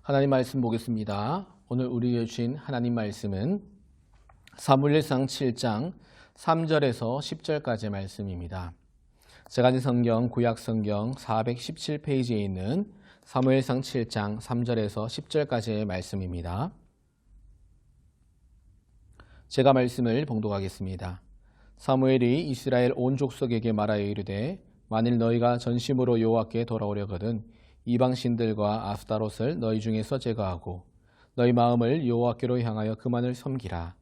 하나님 말씀 보겠습니다. 오늘 우리에게 주신 하나님 말씀은 사무엘상 7장 3절에서 10절까지의 말씀입니다. 제가 가진 성경 구약 성경 417페이지에 있는 사무엘상 7장 3절에서 10절까지의 말씀입니다. 제가 말씀을 봉독하겠습니다. 사무엘이 이스라엘 온 족속에게 말하여 이르되 만일 너희가 전심으로 여호와께 돌아오려거든 이방 신들과 아스타롯을 너희 중에서 제거하고 너희 마음을 여호와께로 향하여 그만을 섬기라.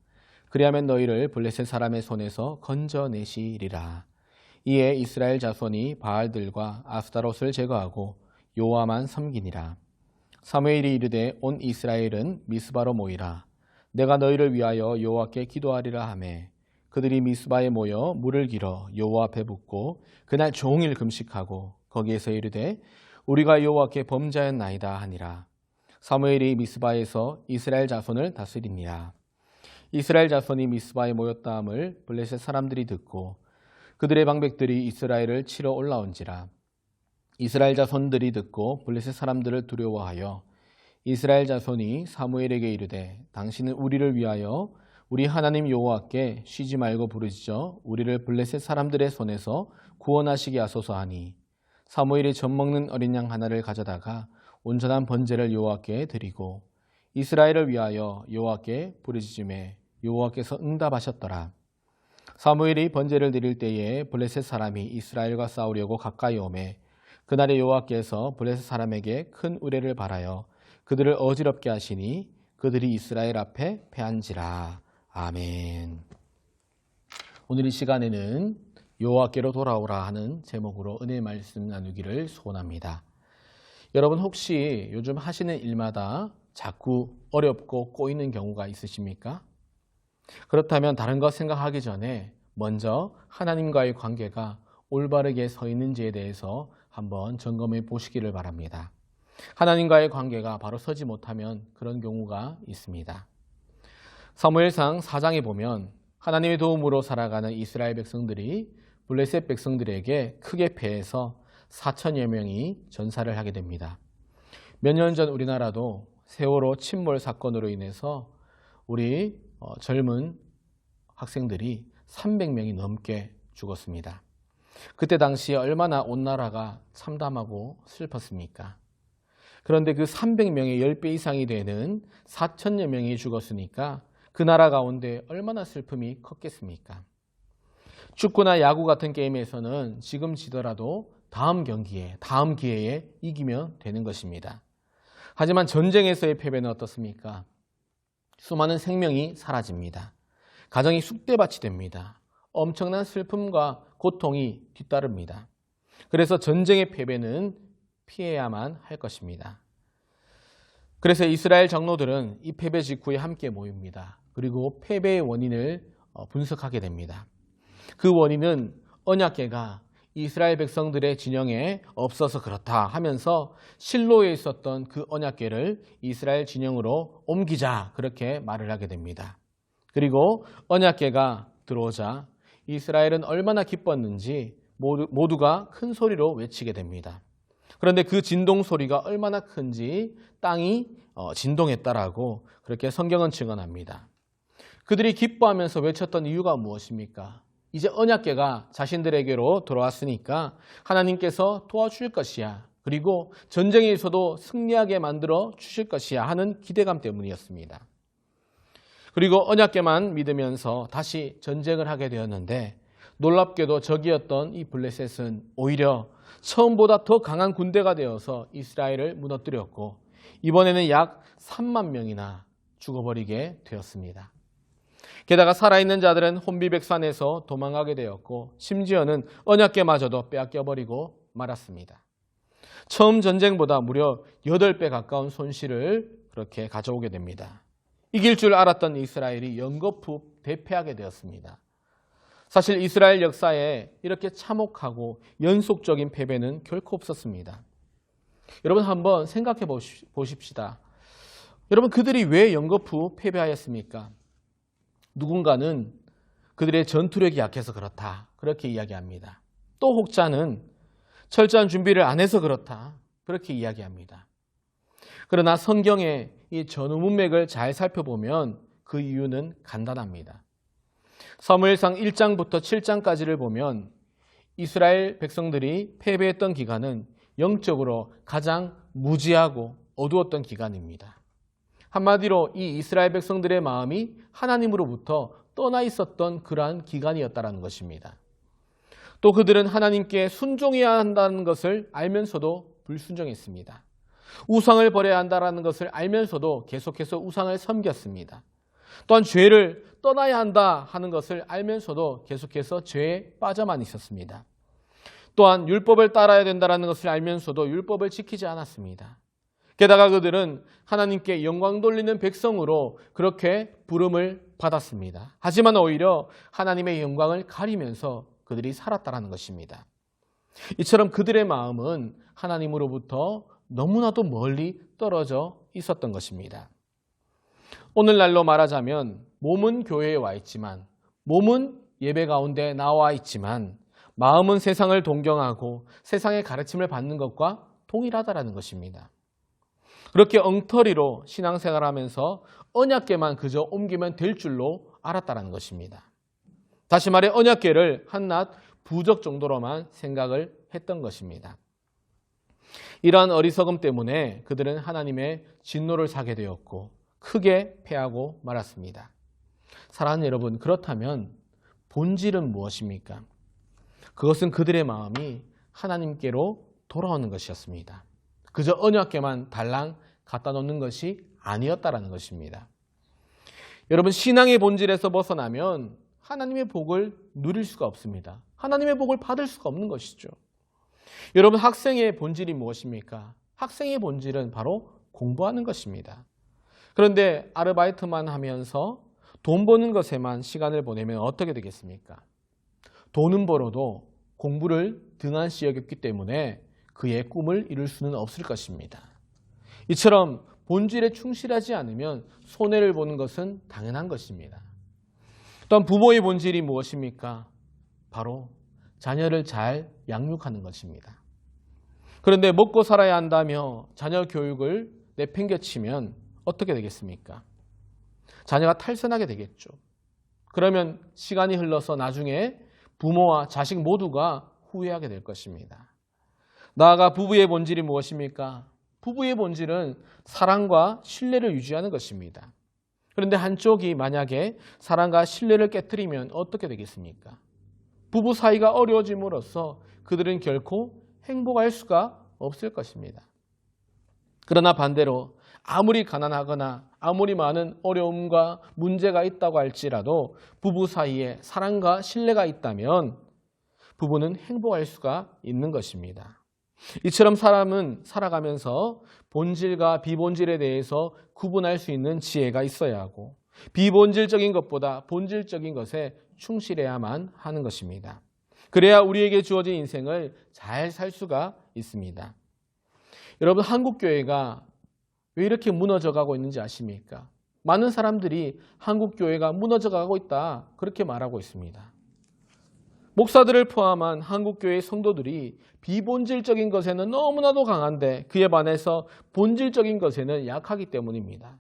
그리하면 너희를 블레셋 사람의 손에서 건져내시리라. 이에 이스라엘 자손이 바알들과 아스타롯을 제거하고 여호와만 섬기니라. 사무엘이 이르되 온 이스라엘은 미스바로 모이라. 내가 너희를 위하여 여호와께 기도하리라 하매 그들이 미스바에 모여 물을 길어 여호와 앞에 붓고 그날 종일 금식하고 거기에서 이르되 우리가 여호와께 범죄하였나이다 하니라. 사무엘이 미스바에서 이스라엘 자손을 다스리니라. 이스라엘 자손이 미스바에 모였다함을 블레셋 사람들이 듣고 그들의 방백들이 이스라엘을 치러 올라온지라. 이스라엘 자손들이 듣고 블레셋 사람들을 두려워하여 이스라엘 자손이 사무엘에게 이르되 당신은 우리를 위하여 우리 하나님 여호와께 쉬지 말고 부르짖어 우리를 블레셋 사람들의 손에서 구원하시게 하소서 하니 사무엘이 젖 먹는 어린 양 하나를 가져다가 온전한 번제를 여호와께 드리고 이스라엘을 위하여 여호와께 부르짖음에 여호와께서 응답하셨더라. 사무엘이 번제를 드릴 때에 블레셋 사람이 이스라엘과 싸우려고 가까이 오매 그날에 여호와께서 블레셋 사람에게 큰 의뢰를 바라여 그들을 어지럽게 하시니 그들이 이스라엘 앞에 패한지라. 아멘. 오늘 이 시간에는 여호와께로 돌아오라 하는 제목으로 은혜의 말씀 나누기를 소원합니다. 여러분 혹시 요즘 하시는 일마다 자꾸 어렵고 꼬이는 경우가 있으십니까? 그렇다면 다른 것 생각하기 전에 먼저 하나님과의 관계가 올바르게 서 있는지에 대해서 한번 점검해 보시기를 바랍니다. 하나님과의 관계가 바로 서지 못하면 그런 경우가 있습니다. 사무엘상 4장에 보면 하나님의 도움으로 살아가는 이스라엘 백성들이 블레셋 백성들에게 크게 패해서 4천여 명이 전사를 하게 됩니다. 몇 년 전 우리나라도 세월호 침몰 사건으로 인해서 우리 젊은 학생들이 300명이 넘게 죽었습니다. 그때 당시에 얼마나 온 나라가 참담하고 슬펐습니까? 그런데 그 300명의 10배 이상이 되는 4천여 명이 죽었으니까 그 나라 가운데 얼마나 슬픔이 컸겠습니까? 축구나 야구 같은 게임에서는 지금 지더라도 다음 경기에, 다음 기회에 이기면 되는 것입니다. 하지만 전쟁에서의 패배는 어떻습니까? 수많은 생명이 사라집니다. 가정이 쑥대밭이 됩니다. 엄청난 슬픔과 고통이 뒤따릅니다. 그래서 전쟁의 패배는 피해야만 할 것입니다. 그래서 이스라엘 장로들은 이 패배 직후에 함께 모입니다. 그리고 패배의 원인을 분석하게 됩니다. 그 원인은 언약궤가 이스라엘 백성들의 진영에 없어서 그렇다 하면서 실로에 있었던 그 언약궤를 이스라엘 진영으로 옮기자 그렇게 말을 하게 됩니다. 그리고 언약궤가 들어오자 이스라엘은 얼마나 기뻤는지 모두가 큰 소리로 외치게 됩니다. 그런데 그 진동 소리가 얼마나 큰지 땅이 진동했다라고 그렇게 성경은 증언합니다. 그들이 기뻐하면서 외쳤던 이유가 무엇입니까? 이제 언약궤가 자신들에게로 돌아왔으니까 하나님께서 도와줄 것이야. 그리고 전쟁에서도 승리하게 만들어 주실 것이야 하는 기대감 때문이었습니다. 그리고 언약궤만 믿으면서 다시 전쟁을 하게 되었는데 놀랍게도 적이었던 이 블레셋은 오히려 처음보다 더 강한 군대가 되어서 이스라엘을 무너뜨렸고 이번에는 약 3만 명이나 죽어버리게 되었습니다. 게다가 살아있는 자들은 혼비백산에서 도망가게 되었고 심지어는 언약궤마저도 빼앗겨버리고 말았습니다. 처음 전쟁보다 무려 8배 가까운 손실을 그렇게 가져오게 됩니다. 이길 줄 알았던 이스라엘이 연거푸 대패하게 되었습니다. 사실 이스라엘 역사에 이렇게 참혹하고 연속적인 패배는 결코 없었습니다. 여러분 한번 생각해 보십시다. 여러분 그들이 왜 연거푸 패배하였습니까? 누군가는 그들의 전투력이 약해서 그렇다 그렇게 이야기합니다. 또 혹자는 철저한 준비를 안 해서 그렇다 그렇게 이야기합니다. 그러나 성경의 이 전후 문맥을 잘 살펴보면 그 이유는 간단합니다. 사무엘상 1장부터 7장까지를 보면 이스라엘 백성들이 패배했던 기간은 영적으로 가장 무지하고 어두웠던 기간입니다. 한마디로 이 이스라엘 백성들의 마음이 하나님으로부터 떠나 있었던 그러한 기간이었다는 것입니다. 또 그들은 하나님께 순종해야 한다는 것을 알면서도 불순종했습니다. 우상을 버려야 한다는 것을 알면서도 계속해서 우상을 섬겼습니다. 또한 죄를 떠나야 한다 하는 것을 알면서도 계속해서 죄에 빠져만 있었습니다. 또한 율법을 따라야 된다는 것을 알면서도 율법을 지키지 않았습니다. 게다가 그들은 하나님께 영광 돌리는 백성으로 그렇게 부름을 받았습니다. 하지만 오히려 하나님의 영광을 가리면서 그들이 살았다는 것입니다. 이처럼 그들의 마음은 하나님으로부터 너무나도 멀리 떨어져 있었던 것입니다. 오늘날로 말하자면 몸은 교회에 와 있지만, 몸은 예배 가운데 나와 있지만 마음은 세상을 동경하고 세상의 가르침을 받는 것과 동일하다는 것입니다. 그렇게 엉터리로 신앙생활하면서 언약궤만 그저 옮기면 될 줄로 알았다는 것입니다. 다시 말해 언약궤를 한낱 부적 정도로만 생각을 했던 것입니다. 이러한 어리석음 때문에 그들은 하나님의 진노를 사게 되었고 크게 패하고 말았습니다. 사랑하는 여러분, 그렇다면 본질은 무엇입니까? 그것은 그들의 마음이 하나님께로 돌아오는 것이었습니다. 그저 언약궤만 달랑 갖다 놓는 것이 아니었다는 것입니다. 여러분, 신앙의 본질에서 벗어나면 하나님의 복을 누릴 수가 없습니다. 하나님의 복을 받을 수가 없는 것이죠. 여러분, 학생의 본질이 무엇입니까? 학생의 본질은 바로 공부하는 것입니다. 그런데 아르바이트만 하면서 돈 버는 것에만 시간을 보내면 어떻게 되겠습니까? 돈은 벌어도 공부를 등한시 여겼기 때문에 그의 꿈을 이룰 수는 없을 것입니다. 이처럼 본질에 충실하지 않으면 손해를 보는 것은 당연한 것입니다. 또한 부모의 본질이 무엇입니까? 바로 자녀를 잘 양육하는 것입니다. 그런데 먹고 살아야 한다며 자녀 교육을 내팽개치면 어떻게 되겠습니까? 자녀가 탈선하게 되겠죠. 그러면 시간이 흘러서 나중에 부모와 자식 모두가 후회하게 될 것입니다. 나아가 부부의 본질이 무엇입니까? 부부의 본질은 사랑과 신뢰를 유지하는 것입니다. 그런데 한쪽이 만약에 사랑과 신뢰를 깨트리면 어떻게 되겠습니까? 부부 사이가 어려워짐으로써 그들은 결코 행복할 수가 없을 것입니다. 그러나 반대로 아무리 가난하거나 아무리 많은 어려움과 문제가 있다고 할지라도 부부 사이에 사랑과 신뢰가 있다면 부부는 행복할 수가 있는 것입니다. 이처럼 사람은 살아가면서 본질과 비본질에 대해서 구분할 수 있는 지혜가 있어야 하고 비본질적인 것보다 본질적인 것에 충실해야만 하는 것입니다. 그래야 우리에게 주어진 인생을 잘 살 수가 있습니다. 여러분, 한국교회가 왜 이렇게 무너져가고 있는지 아십니까? 많은 사람들이 한국교회가 무너져가고 있다 그렇게 말하고 있습니다. 목사들을 포함한 한국교회 성도들이 비본질적인 것에는 너무나도 강한데 그에 반해서 본질적인 것에는 약하기 때문입니다.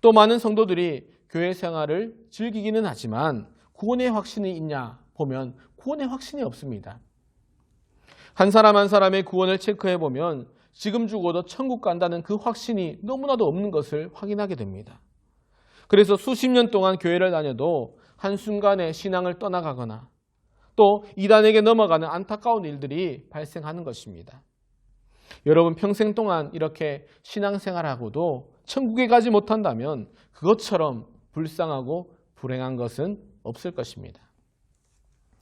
또 많은 성도들이 교회 생활을 즐기기는 하지만 구원의 확신이 있냐 보면 구원의 확신이 없습니다. 한 사람 한 사람의 구원을 체크해 보면 지금 죽어도 천국 간다는 그 확신이 너무나도 없는 것을 확인하게 됩니다. 그래서 수십 년 동안 교회를 다녀도 한순간에 신앙을 떠나가거나 또 이단에게 넘어가는 안타까운 일들이 발생하는 것입니다. 여러분, 평생 동안 이렇게 신앙생활하고도 천국에 가지 못한다면 그것처럼 불쌍하고 불행한 것은 없을 것입니다.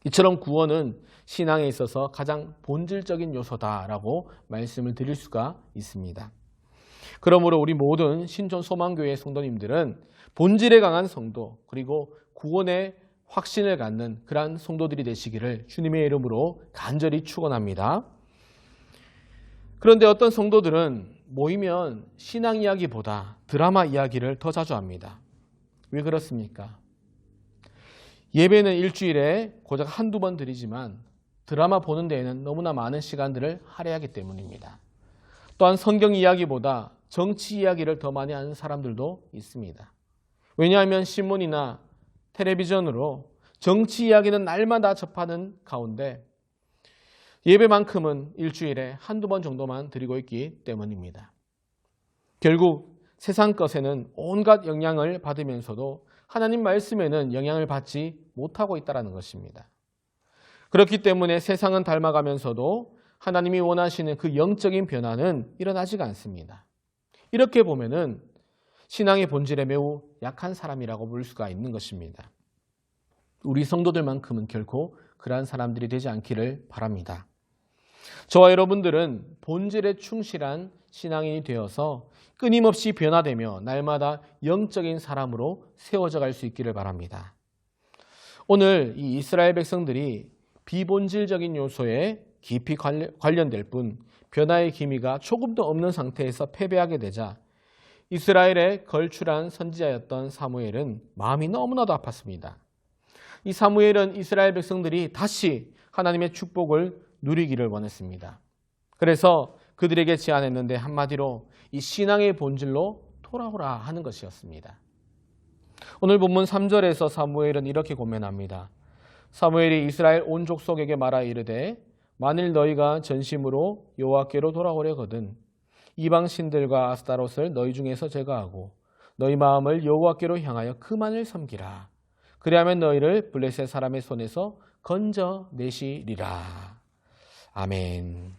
이처럼 구원은 신앙에 있어서 가장 본질적인 요소다라고 말씀을 드릴 수가 있습니다. 그러므로 우리 모든 신촌 소망교회 성도님들은 본질에 강한 성도 그리고 구원의 확신을 갖는 그러한 성도들이 되시기를 주님의 이름으로 간절히 축원합니다. 그런데 어떤 성도들은 모이면 신앙 이야기보다 드라마 이야기를 더 자주 합니다. 왜 그렇습니까? 예배는 일주일에 고작 한두 번 드리지만 드라마 보는 데에는 너무나 많은 시간들을 할애하기 때문입니다. 또한 성경 이야기보다 정치 이야기를 더 많이 하는 사람들도 있습니다. 왜냐하면 신문이나 텔레비전으로 정치 이야기는 날마다 접하는 가운데 예배만큼은 일주일에 한두 번 정도만 드리고 있기 때문입니다. 결국 세상 것에는 온갖 영향을 받으면서도 하나님 말씀에는 영향을 받지 못하고 있다는 것입니다. 그렇기 때문에 세상은 닮아가면서도 하나님이 원하시는 그 영적인 변화는 일어나지가 않습니다. 이렇게 보면은 신앙의 본질에 매우 약한 사람이라고 볼 수가 있는 것입니다. 우리 성도들만큼은 결코 그러한 사람들이 되지 않기를 바랍니다. 저와 여러분들은 본질에 충실한 신앙인이 되어서 끊임없이 변화되며 날마다 영적인 사람으로 세워져 갈 수 있기를 바랍니다. 오늘 이 이스라엘 백성들이 비본질적인 요소에 깊이 관련될 뿐 변화의 기미가 조금도 없는 상태에서 패배하게 되자 이스라엘의 걸출한 선지자였던 사무엘은 마음이 너무나도 아팠습니다. 이 사무엘은 이스라엘 백성들이 다시 하나님의 축복을 누리기를 원했습니다. 그래서 그들에게 제안했는데 한마디로 이 신앙의 본질로 돌아오라 하는 것이었습니다. 오늘 본문 3절에서 사무엘은 이렇게 고면합니다. 사무엘이 이스라엘 온 족속에게 말하 이르되 만일 너희가 전심으로 여호와께로 돌아오려거든 이방 신들과 아스타롯을 너희 중에서 제거하고 너희 마음을 여호와께로 향하여 그만을 섬기라. 그리하면 너희를 블레셋 사람의 손에서 건져내시리라. 아멘.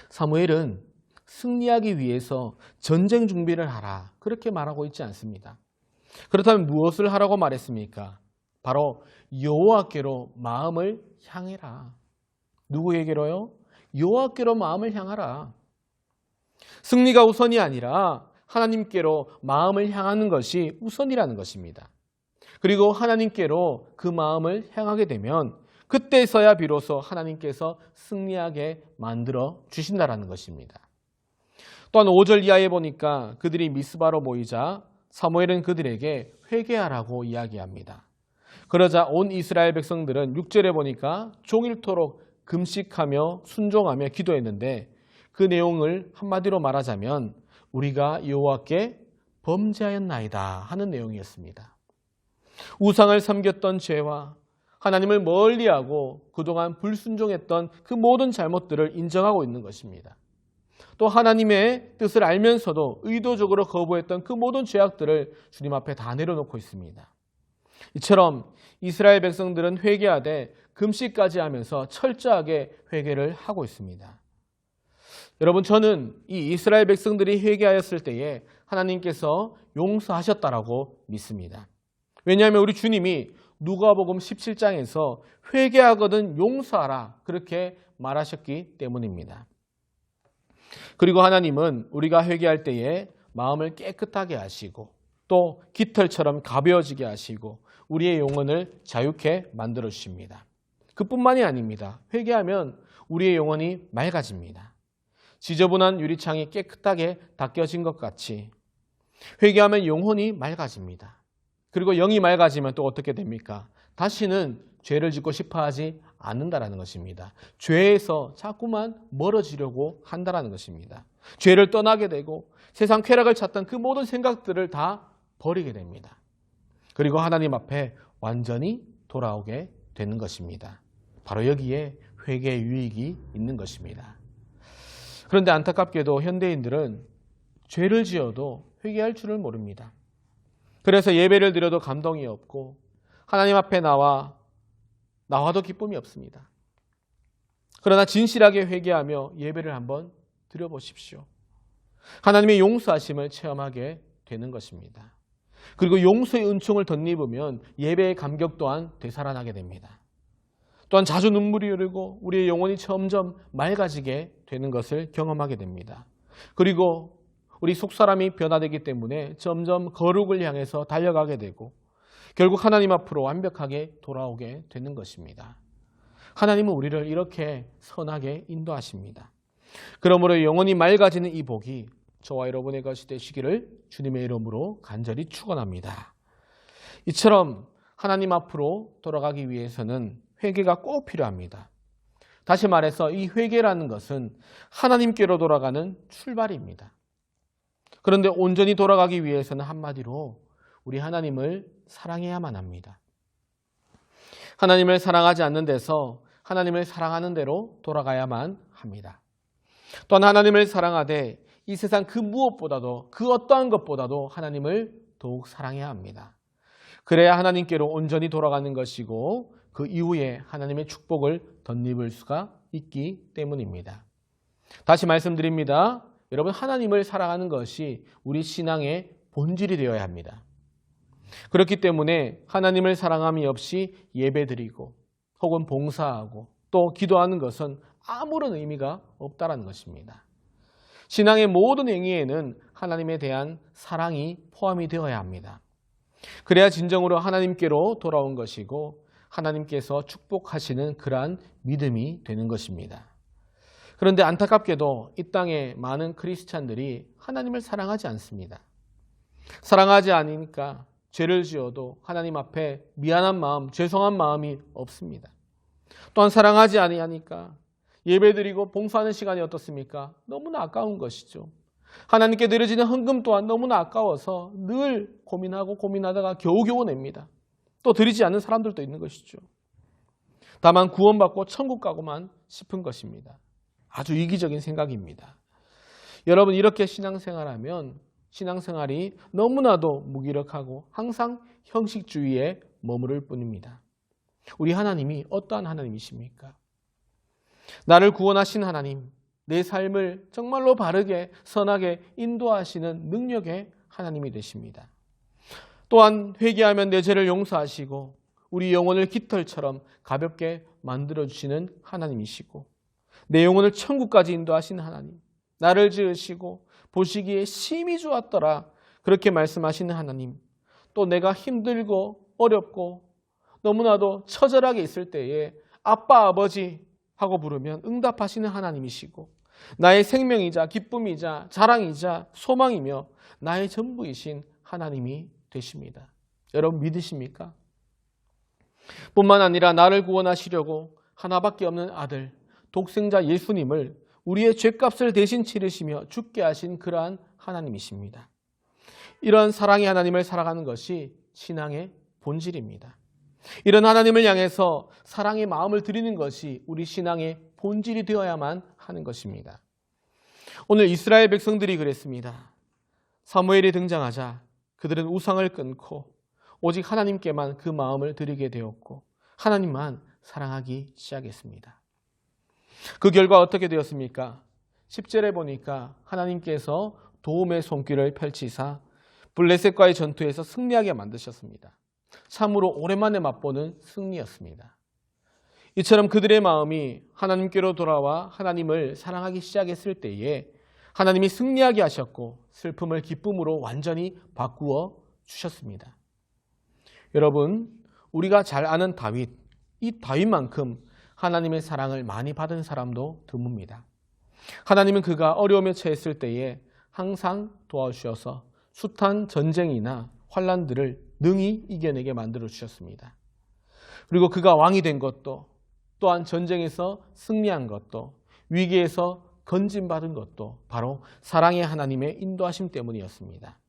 사무엘은 승리하기 위해서 전쟁 준비를 하라 그렇게 말하고 있지 않습니다. 그렇다면 무엇을 하라고 말했습니까? 바로 여호와께로 마음을 향해라. 누구에게로요? 여호와께로 마음을 향하라. 승리가 우선이 아니라 하나님께로 마음을 향하는 것이 우선이라는 것입니다. 그리고 하나님께로 그 마음을 향하게 되면 그때서야 비로소 하나님께서 승리하게 만들어 주신다라는 것입니다. 또한 5절 이하에 보니까 그들이 미스바로 모이자 사무엘은 그들에게 회개하라고 이야기합니다. 그러자 온 이스라엘 백성들은 6절에 보니까 종일토록 금식하며 순종하며 기도했는데 그 내용을 한마디로 말하자면 우리가 여호와께 범죄하였나이다 하는 내용이었습니다. 우상을 섬겼던 죄와 하나님을 멀리하고 그동안 불순종했던 그 모든 잘못들을 인정하고 있는 것입니다. 또 하나님의 뜻을 알면서도 의도적으로 거부했던 그 모든 죄악들을 주님 앞에 다 내려놓고 있습니다. 이처럼 이스라엘 백성들은 회개하되 금식까지 하면서 철저하게 회개를 하고 있습니다. 여러분, 저는 이 이스라엘 백성들이 회개하였을 때에 하나님께서 용서하셨다라고 믿습니다. 왜냐하면 우리 주님이 누가복음 17장에서 회개하거든 용서하라 그렇게 말하셨기 때문입니다. 그리고 하나님은 우리가 회개할 때에 마음을 깨끗하게 하시고 또 깃털처럼 가벼워지게 하시고 우리의 영혼을 자유케 만들어 주십니다. 그뿐만이 아닙니다. 회개하면 우리의 영혼이 맑아집니다. 지저분한 유리창이 깨끗하게 닦여진 것 같이 회개하면 영혼이 맑아집니다. 그리고 영이 맑아지면 또 어떻게 됩니까? 다시는 죄를 짓고 싶어하지 않는다라는 것입니다. 죄에서 자꾸만 멀어지려고 한다라는 것입니다. 죄를 떠나게 되고 세상 쾌락을 찾던 그 모든 생각들을 다 버리게 됩니다. 그리고 하나님 앞에 완전히 돌아오게 되는 것입니다. 바로 여기에 회개의 유익이 있는 것입니다. 그런데 안타깝게도 현대인들은 죄를 지어도 회개할 줄을 모릅니다. 그래서 예배를 드려도 감동이 없고 하나님 앞에 나와도 기쁨이 없습니다. 그러나 진실하게 회개하며 예배를 한번 드려보십시오. 하나님의 용서하심을 체험하게 되는 것입니다. 그리고 용서의 은총을 덧입으면 예배의 감격 또한 되살아나게 됩니다. 또한 자주 눈물이 흐르고 우리의 영혼이 점점 맑아지게 되는 것을 경험하게 됩니다. 그리고 우리 속사람이 변화되기 때문에 점점 거룩을 향해서 달려가게 되고 결국 하나님 앞으로 완벽하게 돌아오게 되는 것입니다. 하나님은 우리를 이렇게 선하게 인도하십니다. 그러므로 영혼이 맑아지는 이 복이 저와 여러분의 것이 되시기를 주님의 이름으로 간절히 축원합니다. 이처럼 하나님 앞으로 돌아가기 위해서는 회개가 꼭 필요합니다. 다시 말해서 이 회개라는 것은 하나님께로 돌아가는 출발입니다. 그런데 온전히 돌아가기 위해서는 한마디로 우리 하나님을 사랑해야만 합니다. 하나님을 사랑하지 않는 데서 하나님을 사랑하는 대로 돌아가야만 합니다. 또한 하나님을 사랑하되 이 세상 그 무엇보다도 그 어떠한 것보다도 하나님을 더욱 사랑해야 합니다. 그래야 하나님께로 온전히 돌아가는 것이고 그 이후에 하나님의 축복을 덧입을 수가 있기 때문입니다. 다시 말씀드립니다. 여러분, 하나님을 사랑하는 것이 우리 신앙의 본질이 되어야 합니다. 그렇기 때문에 하나님을 사랑함이 없이 예배드리고 혹은 봉사하고 또 기도하는 것은 아무런 의미가 없다는 것입니다. 신앙의 모든 행위에는 하나님에 대한 사랑이 포함이 되어야 합니다. 그래야 진정으로 하나님께로 돌아온 것이고 하나님께서 축복하시는 그러한 믿음이 되는 것입니다. 그런데 안타깝게도 이 땅에 많은 크리스찬들이 하나님을 사랑하지 않습니다. 사랑하지 않으니까 죄를 지어도 하나님 앞에 미안한 마음, 죄송한 마음이 없습니다. 또한 사랑하지 아니하니까 예배드리고 봉사하는 시간이 어떻습니까? 너무나 아까운 것이죠. 하나님께 드려지는 헌금 또한 너무나 아까워서 늘 고민하다가 겨우겨우 냅니다. 또 드리지 않는 사람들도 있는 것이죠. 다만 구원받고 천국 가고만 싶은 것입니다. 아주 이기적인 생각입니다. 여러분, 이렇게 신앙생활하면 신앙생활이 너무나도 무기력하고 항상 형식주의에 머무를 뿐입니다. 우리 하나님이 어떠한 하나님이십니까? 나를 구원하신 하나님, 내 삶을 정말로 바르게 선하게 인도하시는 능력의 하나님이 되십니다. 또한 회개하면 내 죄를 용서하시고 우리 영혼을 깃털처럼 가볍게 만들어주시는 하나님이시고 내 영혼을 천국까지 인도하신 하나님, 나를 지으시고 보시기에 심히 좋았더라 그렇게 말씀하시는 하나님, 또 내가 힘들고 어렵고 너무나도 처절하게 있을 때에 아빠, 아버지 하고 부르면 응답하시는 하나님이시고 나의 생명이자 기쁨이자 자랑이자 소망이며 나의 전부이신 하나님이 되십니다. 여러분 믿으십니까? 뿐만 아니라 나를 구원하시려고 하나밖에 없는 아들, 독생자 예수님을 우리의 죄값을 대신 치르시며 죽게 하신 그러한 하나님이십니다. 이런 사랑의 하나님을 살아가는 것이 신앙의 본질입니다. 이런 하나님을 향해서 사랑의 마음을 드리는 것이 우리 신앙의 본질이 되어야만 하는 것입니다. 오늘 이스라엘 백성들이 그랬습니다. 사무엘이 등장하자 그들은 우상을 끊고 오직 하나님께만 그 마음을 드리게 되었고 하나님만 사랑하기 시작했습니다. 그 결과 어떻게 되었습니까? 10절에 보니까 하나님께서 도움의 손길을 펼치사 블레셋과의 전투에서 승리하게 만드셨습니다. 참으로 오랜만에 맛보는 승리였습니다. 이처럼 그들의 마음이 하나님께로 돌아와 하나님을 사랑하기 시작했을 때에 하나님이 승리하게 하셨고 슬픔을 기쁨으로 완전히 바꾸어 주셨습니다. 여러분, 우리가 잘 아는 다윗, 이 다윗만큼 하나님의 사랑을 많이 받은 사람도 드뭅니다. 하나님은 그가 어려움에 처했을 때에 항상 도와주셔서 숱한 전쟁이나 환난들을 능히 이겨내게 만들어 주셨습니다. 그리고 그가 왕이 된 것도 또한 전쟁에서 승리한 것도 위기에서 건진받은 것도 바로 사랑의 하나님의 인도하심 때문이었습니다.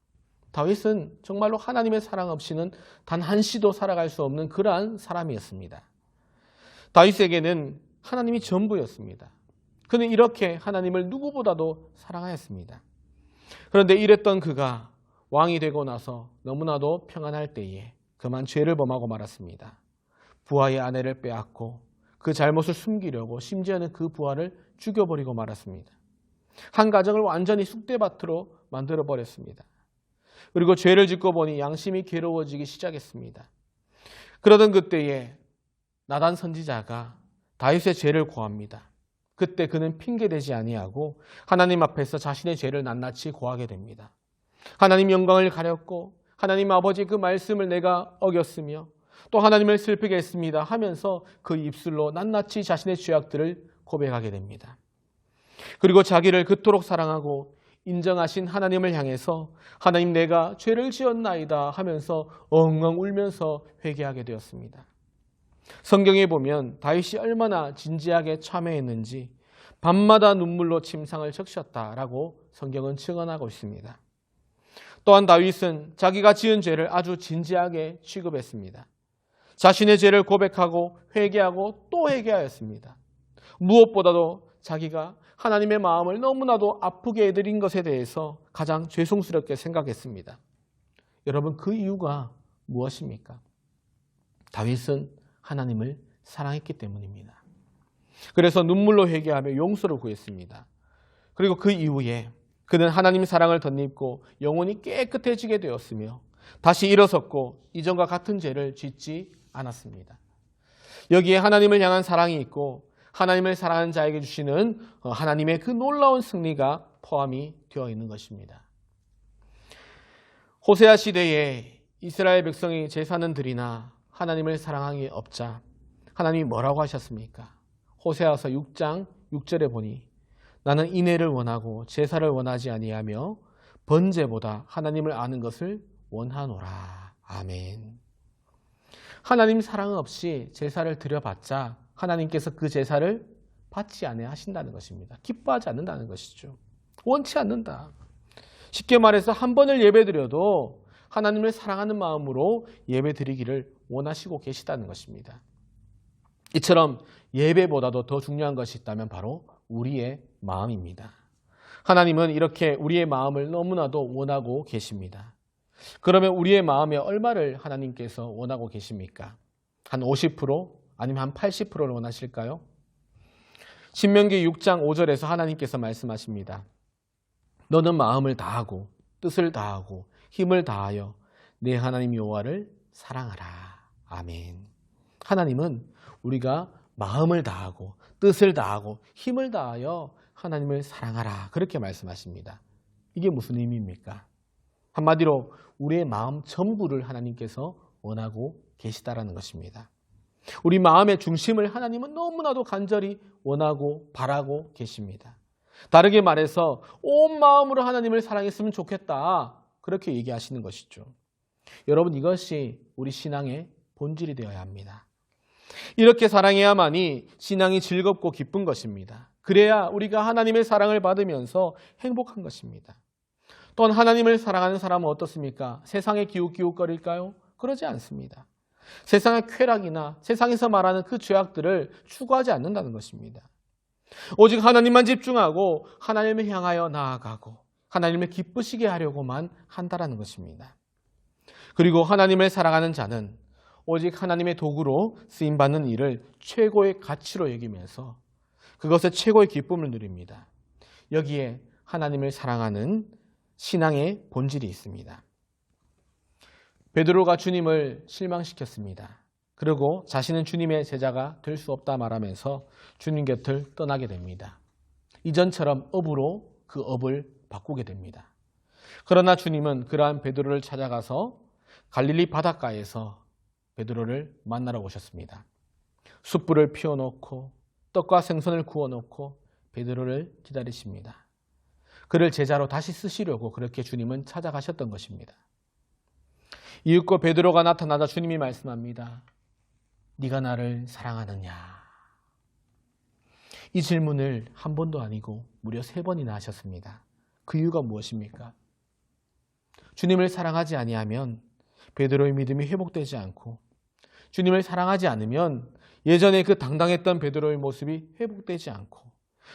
다윗은 정말로 하나님의 사랑 없이는 단 한 시도 살아갈 수 없는 그러한 사람이었습니다. 다윗에게는 하나님이 전부였습니다. 그는 이렇게 하나님을 누구보다도 사랑하였습니다. 그런데 이랬던 그가 왕이 되고 나서 너무나도 평안할 때에 그만 죄를 범하고 말았습니다. 부하의 아내를 빼앗고 그 잘못을 숨기려고 심지어는 그 부하를 죽여버리고 말았습니다. 한 가정을 완전히 쑥대밭으로 만들어버렸습니다. 그리고 죄를 짓고 보니 양심이 괴로워지기 시작했습니다. 그러던 그때에 나단 선지자가 다윗의 죄를 고합니다. 그때 그는 핑계대지 아니하고 하나님 앞에서 자신의 죄를 낱낱이 고하게 됩니다. 하나님 영광을 가렸고 하나님 아버지 그 말씀을 내가 어겼으며 또 하나님을 슬프게 했습니다 하면서 그 입술로 낱낱이 자신의 죄악들을 고백하게 됩니다. 그리고 자기를 그토록 사랑하고 인정하신 하나님을 향해서 하나님 내가 죄를 지었나이다 하면서 엉엉 울면서 회개하게 되었습니다. 성경에 보면 다윗이 얼마나 진지하게 참회했는지 밤마다 눈물로 침상을 적셨다라고 성경은 증언하고 있습니다. 또한 다윗은 자기가 지은 죄를 아주 진지하게 취급했습니다. 자신의 죄를 고백하고 회개하고 또 회개하였습니다. 무엇보다도 자기가 하나님의 마음을 너무나도 아프게 해드린 것에 대해서 가장 죄송스럽게 생각했습니다. 여러분, 그 이유가 무엇입니까? 다윗은 하나님을 사랑했기 때문입니다. 그래서 눈물로 회개하며 용서를 구했습니다. 그리고 그 이후에 그는 하나님 사랑을 덧입고 영혼이 깨끗해지게 되었으며 다시 일어섰고 이전과 같은 죄를 짓지 않았습니다. 여기에 하나님을 향한 사랑이 있고 하나님을 사랑하는 자에게 주시는 하나님의 그 놀라운 승리가 포함이 되어 있는 것입니다. 호세아 시대에 이스라엘 백성이 제사는 드리나 하나님을 사랑하기 없자 하나님이 뭐라고 하셨습니까? 호세아서 6장 6절에 보니 나는 인애를 원하고 제사를 원하지 아니하며 번제보다 하나님을 아는 것을 원하노라. 아멘. 하나님 사랑 없이 제사를 드려봤자 하나님께서 그 제사를 받지 아니하신다는 것입니다. 기뻐하지 않는다는 것이죠. 원치 않는다. 쉽게 말해서 한 번을 예배드려도 하나님을 사랑하는 마음으로 예배드리기를 원하시고 계시다는 것입니다. 이처럼 예배보다도 더 중요한 것이 있다면 바로 우리의 마음입니다. 하나님은 이렇게 우리의 마음을 너무나도 원하고 계십니다. 그러면 우리의 마음에 얼마를 하나님께서 원하고 계십니까? 한 50%? 아니면 한 80%를 원하실까요? 신명기 6장 5절에서 하나님께서 말씀하십니다. 너는 마음을 다하고 뜻을 다하고 힘을 다하여 내 하나님 여호와를 사랑하라. 아멘. 하나님은 우리가 마음을 다하고 뜻을 다하고 힘을 다하여 하나님을 사랑하라. 그렇게 말씀하십니다. 이게 무슨 의미입니까? 한마디로 우리의 마음 전부를 하나님께서 원하고 계시다라는 것입니다. 우리 마음의 중심을 하나님은 너무나도 간절히 원하고 바라고 계십니다. 다르게 말해서 온 마음으로 하나님을 사랑했으면 좋겠다. 그렇게 얘기하시는 것이죠. 여러분, 이것이 우리 신앙의 본질이 되어야 합니다. 이렇게 사랑해야만이 신앙이 즐겁고 기쁜 것입니다. 그래야 우리가 하나님의 사랑을 받으면서 행복한 것입니다. 또한 하나님을 사랑하는 사람은 어떻습니까? 세상에 기웃기웃거릴까요? 그러지 않습니다. 세상의 쾌락이나 세상에서 말하는 그 죄악들을 추구하지 않는다는 것입니다. 오직 하나님만 집중하고 하나님을 향하여 나아가고 하나님을 기쁘시게 하려고만 한다는 것입니다. 그리고 하나님을 사랑하는 자는 오직 하나님의 도구로 쓰임받는 일을 최고의 가치로 여기면서 그것에 최고의 기쁨을 누립니다. 여기에 하나님을 사랑하는 신앙의 본질이 있습니다. 베드로가 주님을 실망시켰습니다. 그리고 자신은 주님의 제자가 될 수 없다 말하면서 주님 곁을 떠나게 됩니다. 이전처럼 업으로 그 업을 바꾸게 됩니다. 그러나 주님은 그러한 베드로를 찾아가서 갈릴리 바닷가에서 베드로를 만나러 오셨습니다. 숯불을 피워놓고 떡과 생선을 구워놓고 베드로를 기다리십니다. 그를 제자로 다시 쓰시려고 그렇게 주님은 찾아가셨던 것입니다. 이윽고 베드로가 나타나자 주님이 말씀합니다. 네가 나를 사랑하느냐? 이 질문을 한 번도 아니고 무려 3번이나 하셨습니다. 그 이유가 무엇입니까? 주님을 사랑하지 아니하면 베드로의 믿음이 회복되지 않고 주님을 사랑하지 않으면 예전에 그 당당했던 베드로의 모습이 회복되지 않고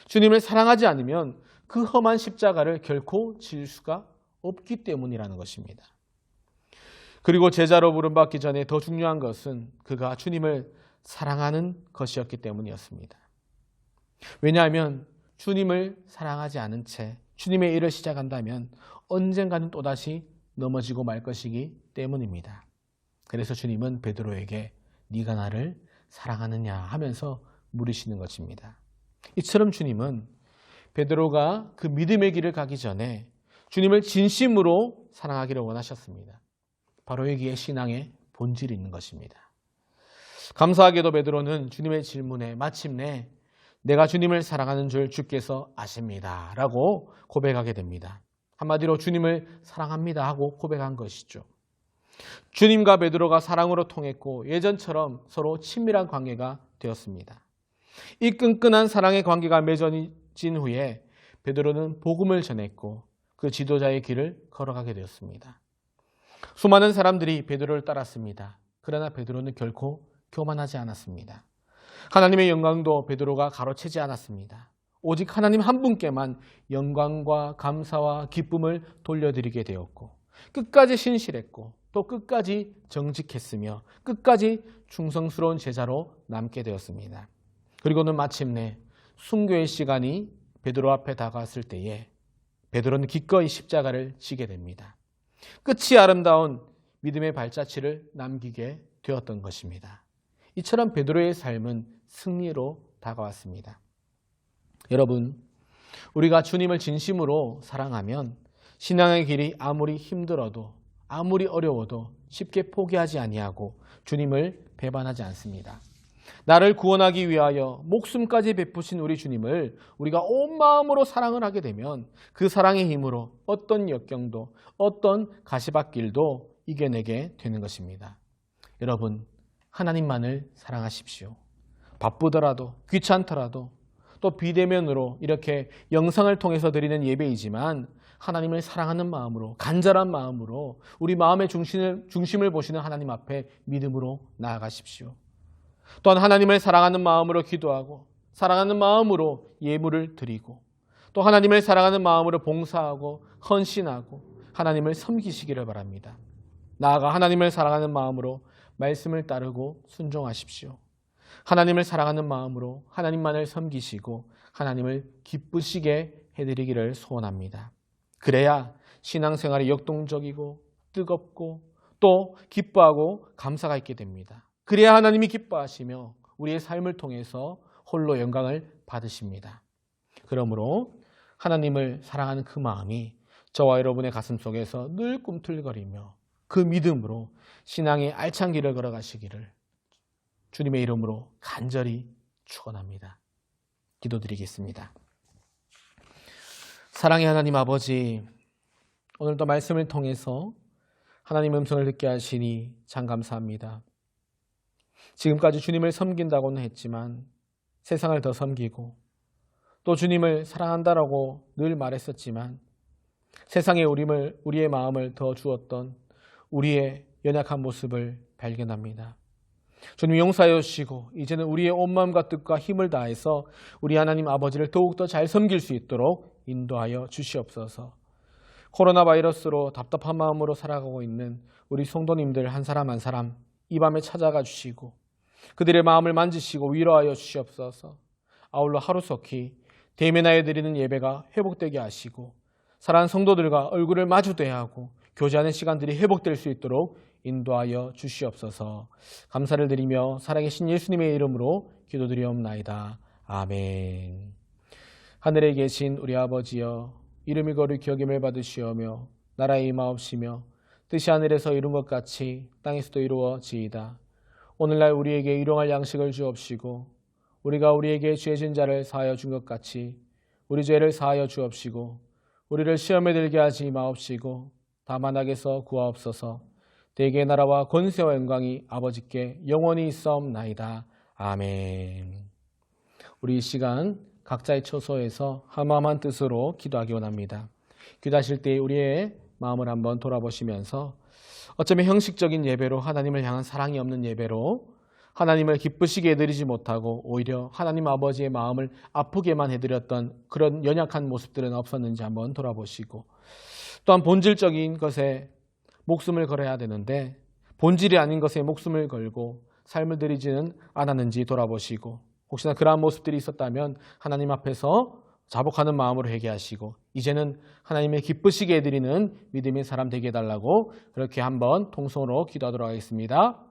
주님을 사랑하지 않으면 그 험한 십자가를 결코 질 수가 없기 때문이라는 것입니다. 그리고 제자로 부름받기 전에 더 중요한 것은 그가 주님을 사랑하는 것이었기 때문이었습니다. 왜냐하면 주님을 사랑하지 않은 채 주님의 일을 시작한다면 언젠가는 또다시 넘어지고 말 것이기 때문입니다. 그래서 주님은 베드로에게 네가 나를 사랑하느냐 하면서 물으시는 것입니다. 이처럼 주님은 베드로가 그 믿음의 길을 가기 전에 주님을 진심으로 사랑하기를 원하셨습니다. 바로 여기에 신앙의 본질이 있는 것입니다. 감사하게도 베드로는 주님의 질문에 마침내 내가 주님을 사랑하는 줄 주께서 아십니다 라고 고백하게 됩니다. 한마디로 주님을 사랑합니다 하고 고백한 것이죠. 주님과 베드로가 사랑으로 통했고 예전처럼 서로 친밀한 관계가 되었습니다. 이 끈끈한 사랑의 관계가 맺어진 후에 베드로는 복음을 전했고 그 지도자의 길을 걸어가게 되었습니다. 수많은 사람들이 베드로를 따랐습니다. 그러나 베드로는 결코 교만하지 않았습니다. 하나님의 영광도 베드로가 가로채지 않았습니다. 오직 하나님 한 분께만 영광과 감사와 기쁨을 돌려드리게 되었고 끝까지 신실했고 또 끝까지 정직했으며 끝까지 충성스러운 제자로 남게 되었습니다. 그리고는 마침내 순교의 시간이 베드로 앞에 다가왔을 때에 베드로는 기꺼이 십자가를 지게 됩니다. 끝이 아름다운 믿음의 발자취를 남기게 되었던 것입니다. 이처럼 베드로의 삶은 승리로 다가왔습니다. 여러분, 우리가 주님을 진심으로 사랑하면 신앙의 길이 아무리 힘들어도 아무리 어려워도 쉽게 포기하지 아니하고 주님을 배반하지 않습니다. 나를 구원하기 위하여 목숨까지 베푸신 우리 주님을 우리가 온 마음으로 사랑을 하게 되면 그 사랑의 힘으로 어떤 역경도 어떤 가시밭길도 이겨내게 되는 것입니다. 여러분, 하나님만을 사랑하십시오. 바쁘더라도 귀찮더라도 또 비대면으로 이렇게 영상을 통해서 드리는 예배이지만 하나님을 사랑하는 마음으로 간절한 마음으로 우리 마음의 중심을 보시는 하나님 앞에 믿음으로 나아가십시오. 또한 하나님을 사랑하는 마음으로 기도하고 사랑하는 마음으로 예물을 드리고 또 하나님을 사랑하는 마음으로 봉사하고 헌신하고 하나님을 섬기시기를 바랍니다. 나아가 하나님을 사랑하는 마음으로 말씀을 따르고 순종하십시오. 하나님을 사랑하는 마음으로 하나님만을 섬기시고 하나님을 기쁘시게 해드리기를 소원합니다. 그래야 신앙생활이 역동적이고 뜨겁고 또 기뻐하고 감사가 있게 됩니다. 그래야 하나님이 기뻐하시며 우리의 삶을 통해서 홀로 영광을 받으십니다. 그러므로 하나님을 사랑하는 그 마음이 저와 여러분의 가슴 속에서 늘 꿈틀거리며 그 믿음으로 신앙의 알찬 길을 걸어가시기를 주님의 이름으로 간절히 축원합니다. 기도드리겠습니다. 사랑의 하나님 아버지, 오늘도 말씀을 통해서 하나님의 음성을 듣게 하시니 참 감사합니다. 지금까지 주님을 섬긴다고는 했지만 세상을 더 섬기고 또 주님을 사랑한다라고 늘 말했었지만 세상에 우리의 마음을 더 주었던 우리의 연약한 모습을 발견합니다. 주님 용서하여 주시고 이제는 우리의 온 마음과 뜻과 힘을 다해서 우리 하나님 아버지를 더욱더 잘 섬길 수 있도록 인도하여 주시옵소서. 코로나 바이러스로 답답한 마음으로 살아가고 있는 우리 성도님들 한 사람 한 사람 이 밤에 찾아가 주시고 그들의 마음을 만지시고 위로하여 주시옵소서. 아울러 하루속히 대면하여 드리는 예배가 회복되게 하시고 사랑하는 성도들과 얼굴을 마주대야 하고 교제하는 시간들이 회복될 수 있도록 인도하여 주시옵소서. 감사를 드리며 살아계신 예수님의 이름으로 기도드리옵나이다. 아멘. 하늘에 계신 우리 아버지여, 이름이 거룩히 여김을 받으시오며 나라의 임하옵시며 뜻이 하늘에서 이룬 것 같이 땅에서도 이루어지이다. 오늘날 우리에게 일용할 양식을 주옵시고 우리가 우리에게 죄진 자를 사하여 준 것 같이 우리 죄를 사하여 주옵시고 우리를 시험에 들게 하지 마옵시고 다만 악에서 구하옵소서. 대개의 나라와 권세와 영광이 아버지께 영원히 있사옵나이다. 아멘. 우리 이 시간 각자의 처소에서 한마음한 뜻으로 기도하기 원합니다. 기도하실 때 우리의 마음을 한번 돌아보시면서 어쩌면 형식적인 예배로 하나님을 향한 사랑이 없는 예배로 하나님을 기쁘시게 해드리지 못하고 오히려 하나님 아버지의 마음을 아프게만 해드렸던 그런 연약한 모습들은 없었는지 한번 돌아보시고 또한 본질적인 것에 목숨을 걸어야 되는데 본질이 아닌 것에 목숨을 걸고 삶을 드리지는 않았는지 돌아보시고 혹시나 그러한 모습들이 있었다면 하나님 앞에서 자복하는 마음으로 회개하시고 이제는 하나님의 기쁘시게 해드리는 믿음의 사람 되게 해달라고 그렇게 한번 통성으로 기도하도록 하겠습니다.